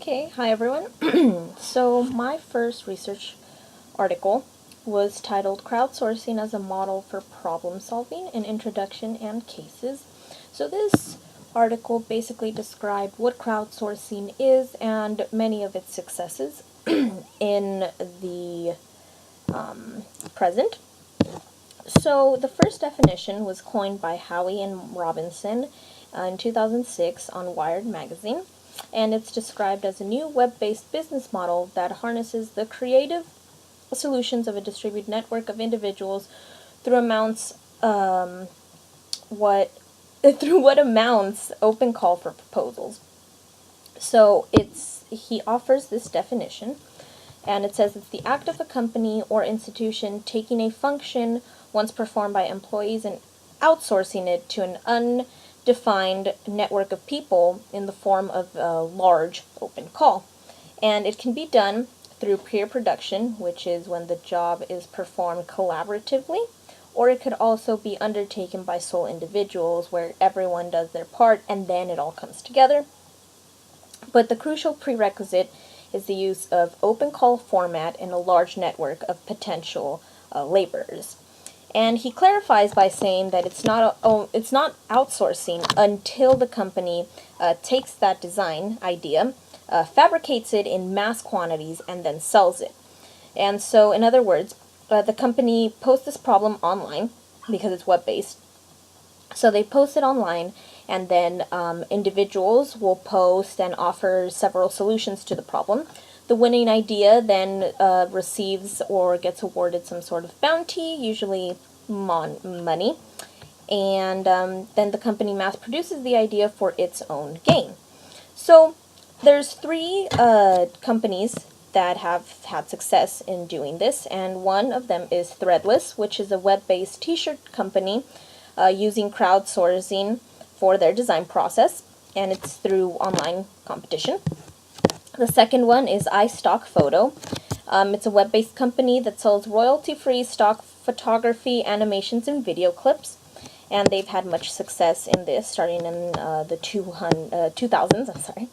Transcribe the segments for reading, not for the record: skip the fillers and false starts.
Okay, hi everyone. So my first research article was titled Crowdsourcing as a Model for Problem Solving, an Introduction and Cases. So this article basically described what crowdsourcing is and many of its successes in the present. So the first definition was coined by Howie and Robinson in 2006 on Wired magazine, and it's described as a new web-based business model that harnesses the creative solutions of a distributed network of individuals through amounts what through what amounts open call for proposals. So he offers this definition, and it says it's the act of a company or institution taking a function once performed by employees and outsourcing it to an undefined network of people in the form of a large open call. And it can be done through peer production, which is when the job is performed collaboratively, or it could also be undertaken by sole individuals where everyone does their part and then it all comes together. But the crucial prerequisite is the use of open call format in a large network of potential laborers. And he clarifies by saying that it's not outsourcing until the company takes that design idea, fabricates it in mass quantities, and then sells it. And so, in other words, the company posts this problem online because it's web-based. So they post it online, and then individuals will post and offer several solutions to the problem. The winning idea then receives or gets awarded some sort of bounty, usually money, and then the company mass produces the idea for its own gain. So there's three companies that have had success in doing this, and one of them is Threadless, which is a web-based t-shirt company using crowdsourcing for their design process, and it's through online competition. The second one is iStock Photo. It's a web-based company that sells royalty-free stock photography, animations, and video clips, and they've had much success in this, starting in the 2000s. I'm sorry.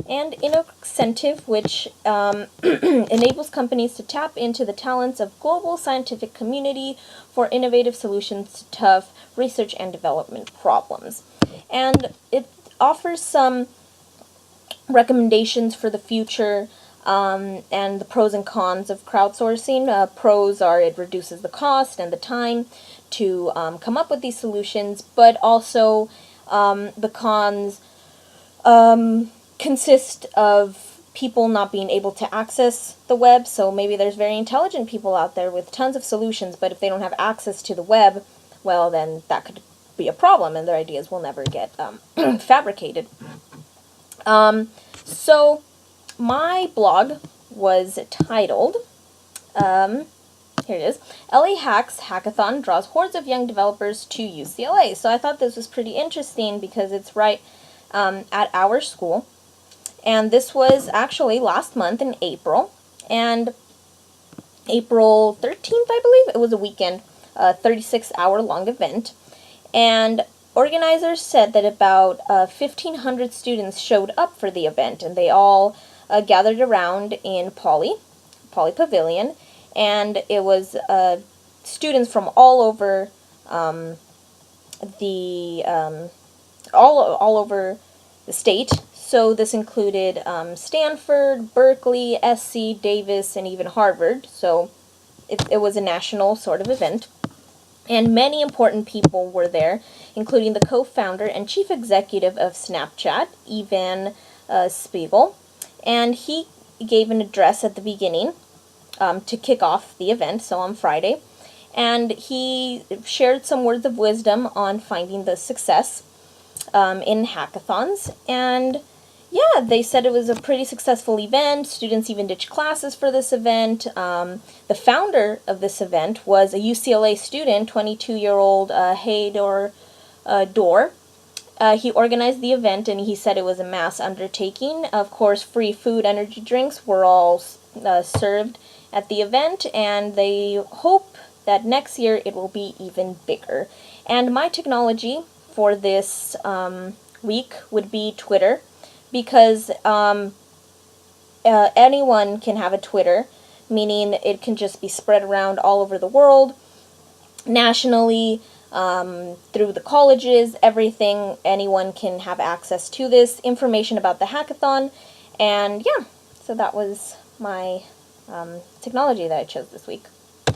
And Innocentive, which enables companies to tap into the talents of global scientific community for innovative solutions to tough research and development problems. And it offers some recommendations for the future and the pros and cons of crowdsourcing. Pros are it reduces the cost and the time to come up with these solutions, but also the cons consist of people not being able to access the web. So maybe there's very intelligent people out there with tons of solutions, but if they don't have access to the web, well, then that could be a problem, and their ideas will never get fabricated. So my blog was titled, here it is, LA Hacks Hackathon Draws Hordes of Young Developers to UCLA. So I thought this was pretty interesting because it's right at our school. And this was actually last month in April, and April 13th, I believe, it was a weekend, 36-hour-long event, and organizers said that about 1,500 students showed up for the event, and they all gathered around in Poly Pavilion, and it was students from all over all over the state. So this included Stanford, Berkeley, SC, Davis, and even Harvard. So it was a national sort of event. And many important people were there, including the co-founder and chief executive of Snapchat, Evan Spiegel. And he gave an address at the beginning to kick off the event, so on Friday. And he shared some words of wisdom on finding the success in hackathons. And yeah, they said it was a pretty successful event. Students even ditched classes for this event. The founder of this event was a UCLA student, 22-year-old Haydor Dor. He organized the event, and he said it was a mass undertaking. Of course, free food, energy drinks were all served at the event, and they hope that next year it will be even bigger. And my technology for this week would be Twitter, because anyone can have a Twitter, meaning it can just be spread around all over the world, nationally, through the colleges, everything. Anyone can have access to this information about the hackathon. And yeah, so that was my technology that I chose this week.